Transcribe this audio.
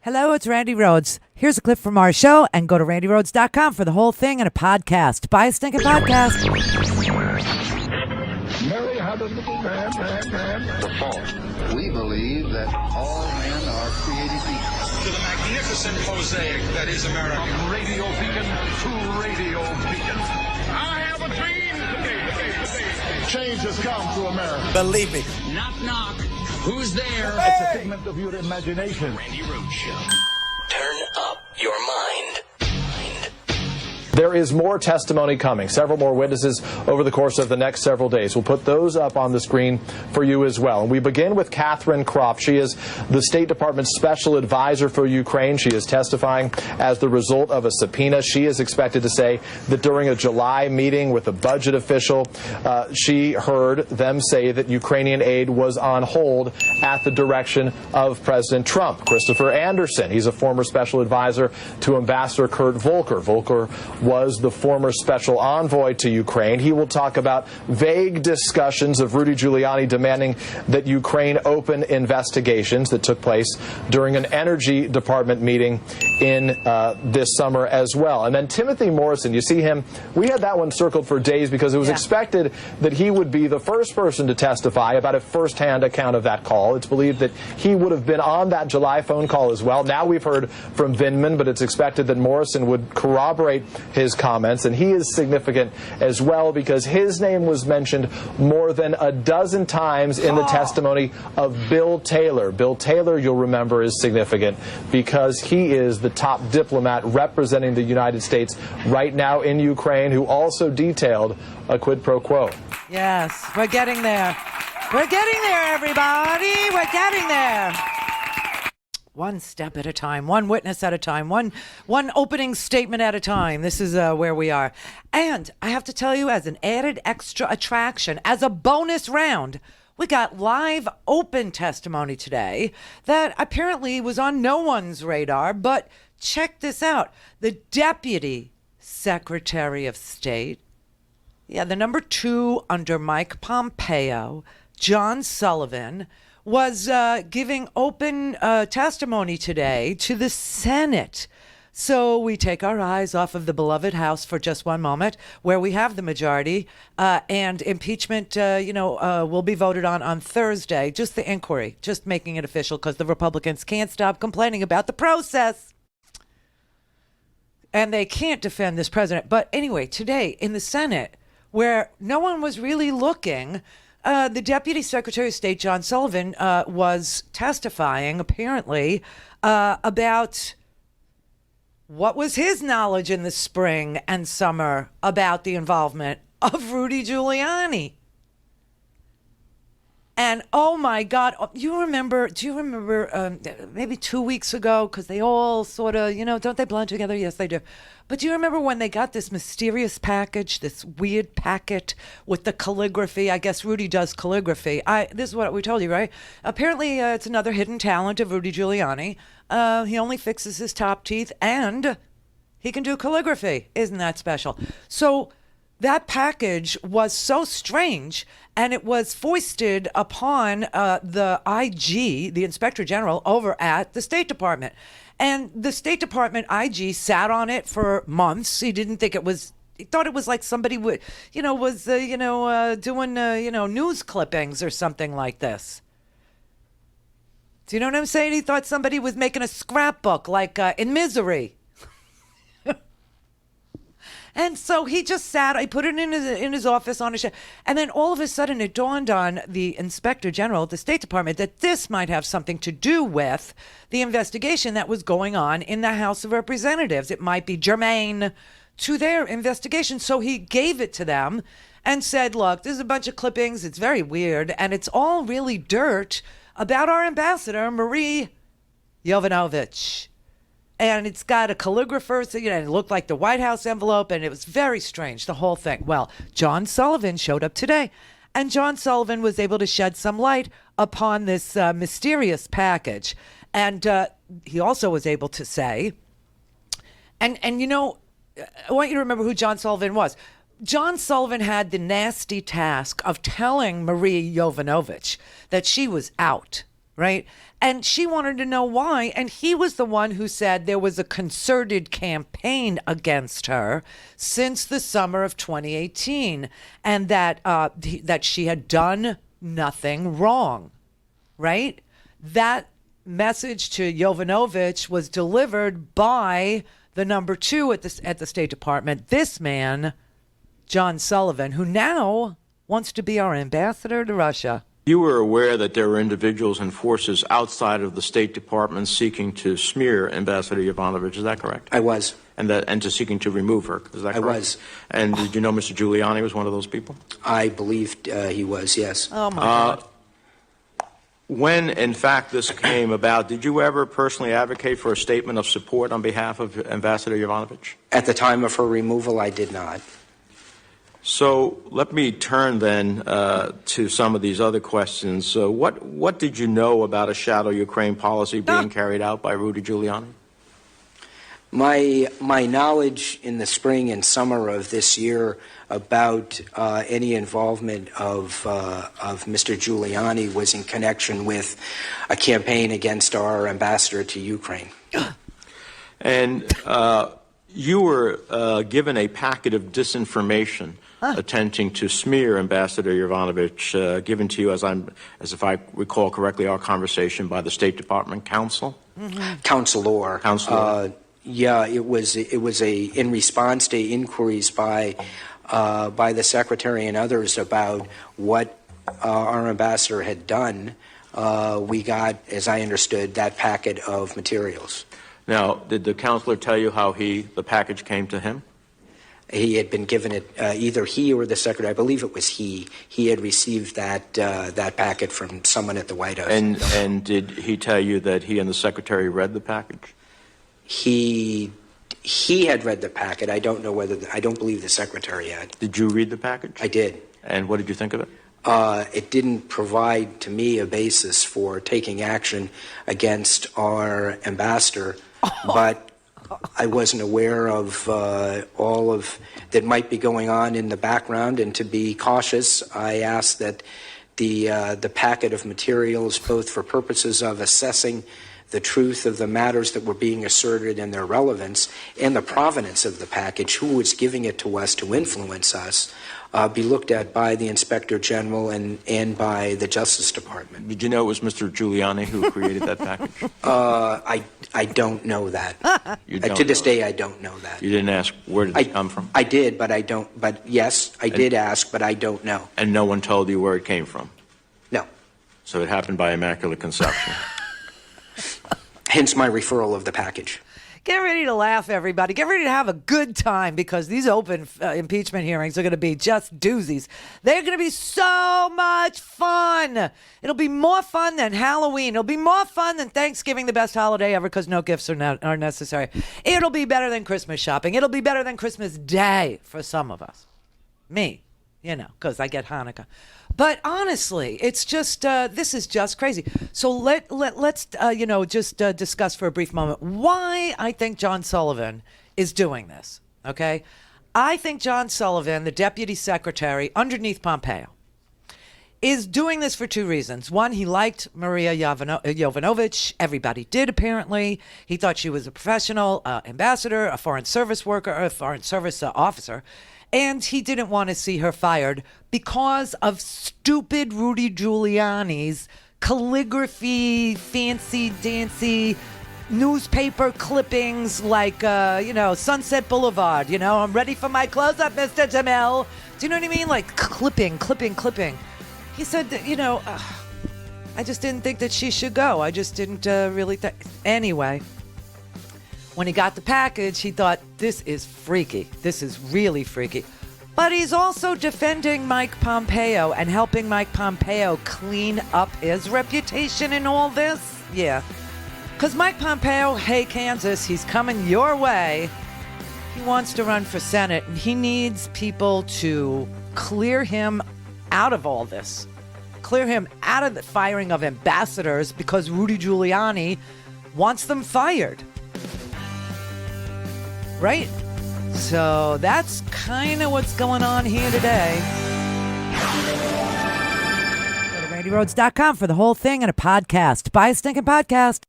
Hello, it's Randi Rhodes. Here's a clip from our show, and go to randirhodes.com for the whole thing and a podcast. Buy a stinking podcast. Mary had a little man. The fall. We believe that all men are created equal. To the magnificent mosaic that is America. From radio beacon to radio beacon. I have a dream today. Change has come to America. Believe me. Knock, knock. Who's there? It's a figment of your imagination. Randi Rhodes Show. Turn up your mind. There is more testimony coming, several more witnesses over the course of the next several days. We'll put those up on the screen for you as well. And we begin with Catherine Kropp. She is the State Department's special advisor for Ukraine. She is testifying as the result of a subpoena. She is expected to say that during a July meeting with a budget official, she heard them say that Ukrainian aid was on hold at the direction of President Trump. Christopher Anderson, he's a former special advisor to Ambassador Kurt Volker. Volker was the former special envoy to Ukraine. He will talk about vague discussions of Rudy Giuliani demanding that Ukraine open investigations that took place during an Energy Department meeting in this summer as well. And then Timothy Morrison, you see him, we had that one circled for days because it was expected that he would be the first person to testify about a first-hand account of that call. It's believed that he would have been on that July phone call as well. Now we've heard from Vindman, but it's expected that Morrison would corroborate his comments, and he is significant as well because his name was mentioned more than a dozen times in the testimony of Bill Taylor. Bill Taylor, you'll remember, is significant because he is the top diplomat representing the United States right now in Ukraine, who also detailed a quid pro quo. Yes, we're getting there. We're getting there, everybody. We're getting there. One step at a time, one witness at a time, one opening statement at a time. This is where we are. And I have to tell you, as an added extra attraction, as a bonus round, we got live open testimony today that apparently was on no one's radar. But check this out. The Deputy Secretary of State, the number 2 under Mike Pompeo, John Sullivan, was giving open testimony today to the Senate. So we take our eyes off of the beloved House for just one moment, where we have the majority, and impeachment, will be voted on Thursday. Just the inquiry, just making it official, because the Republicans can't stop complaining about the process. And they can't defend this president. But anyway, today in the Senate, where no one was really looking, the Deputy Secretary of State, John Sullivan, was testifying, apparently, about what was his knowledge in the spring and summer about the involvement of Rudy Giuliani. And, oh, my God, do you remember maybe 2 weeks ago, because they all sort of, don't they blend together? Yes, they do. But do you remember when they got this mysterious package, this weird packet with the calligraphy? I guess Rudy does calligraphy. This is what we told you, right? Apparently, it's another hidden talent of Rudy Giuliani. He only fixes his top teeth, and he can do calligraphy. Isn't that special? So that package was so strange, and it was foisted upon the IG, the Inspector General, over at the State Department. And the State Department IG sat on it for months. He didn't think it was, he thought it was like somebody would, was, doing, news clippings or something like this. Do you know what I'm saying? He thought somebody was making a scrapbook like in Misery. And so he just sat, I put it in his office on a shelf. And then all of a sudden it dawned on the Inspector General of the State Department that this might have something to do with the investigation that was going on in the House of Representatives. It might be germane to their investigation. So he gave it to them and said, look, this is a bunch of clippings. It's very weird. And it's all really dirt about our ambassador, Marie Yovanovitch. And it's got a calligrapher, so, it looked like the White House envelope, and it was very strange, the whole thing. Well, John Sullivan showed up today, and John Sullivan was able to shed some light upon this mysterious package. And he also was able to say, and I want you to remember who John Sullivan was. John Sullivan had the nasty task of telling Marie Yovanovitch that she was out. right? And she wanted to know why. And he was the one who said there was a concerted campaign against her since the summer of 2018, and that that she had done nothing wrong, right? That message to Jovanovic was delivered by the number 2 at the State Department, this man, John Sullivan, who now wants to be our ambassador to Russia. You were aware that there were individuals and forces outside of the State Department seeking to smear Ambassador Yovanovitch. Is that correct? I was. And to seeking to remove her. Is that correct? I was. And did you know Mr. Giuliani was one of those people? I believed he was, yes. Oh, my God. When, in fact, this came about, did you ever personally advocate for a statement of support on behalf of Ambassador Yovanovitch? At the time of her removal, I did not. So let me turn then to some of these other questions. What did you know about a shadow Ukraine policy being carried out by Rudy Giuliani? My knowledge in the spring and summer of this year about any involvement of Mr. Giuliani was in connection with a campaign against our ambassador to Ukraine. And you were given a packet of disinformation attempting to smear Ambassador Yovanovitch, given to you, as if I recall correctly, our conversation by the State Department counsel? Mm-hmm. Counselor. Yeah, it was in response to inquiries by the secretary and others about what our ambassador had done. We got, as I understood, that packet of materials. Now, did the counselor tell you how the package came to him? He had been given it, either he or the secretary. I believe it was he. He had received that packet from someone at the White House. And did he tell you that he and the secretary read the package? He had read the packet. I don't know I don't believe the secretary had. Did you read the package? I did. And what did you think of it? It didn't provide to me a basis for taking action against our ambassador, but I wasn't aware of all of that might be going on in the background, and to be cautious, I asked that the packet of materials, both for purposes of assessing the truth of the matters that were being asserted and their relevance, and the provenance of the package, who was giving it to us to influence us, be looked at by the Inspector General and by the Justice Department. Did you know it was Mr. Giuliani who created that package? I don't know that. To this day, I don't know that. You didn't ask where did it come from? I did, but I don't. But yes, I did ask, but I don't know. And no one told you where it came from? No. So it happened by immaculate conception. Hence my referral of the package. Get ready to laugh, everybody. Get ready to have a good time, because these open impeachment hearings are going to be just doozies. They're going to be so much fun. It'll be more fun than Halloween. It'll be more fun than Thanksgiving, the best holiday ever, because no gifts are necessary. It'll be better than Christmas shopping. It'll be better than Christmas Day for some of us. Me, because I get Hanukkah. But honestly, it's just, this is just crazy. So let's just discuss for a brief moment why I think John Sullivan is doing this, okay? I think John Sullivan, the deputy secretary underneath Pompeo, is doing this for two reasons. One, he liked Maria Yovanovitch. Everybody did, apparently. He thought she was a professional ambassador, a foreign service worker, a foreign service officer. And he didn't want to see her fired because of stupid Rudy Giuliani's calligraphy, fancy-dancy newspaper clippings like, Sunset Boulevard. I'm ready for my close-up, Mr. Jamil. Do you know what I mean? Like clipping. He said that, I just didn't think that she should go. I just didn't really think. Anyway. When he got the package, he thought, this is freaky. This is really freaky. But he's also defending Mike Pompeo and helping Mike Pompeo clean up his reputation in all this. Yeah. Because Mike Pompeo, hey, Kansas, he's coming your way. He wants to run for Senate, and he needs people to clear him out of all this. Clear him out of the firing of ambassadors, because Rudy Giuliani wants them fired. Right? So that's kind of what's going on here today. RandiRhodes.com for the whole thing and a podcast. Buy a stinking podcast.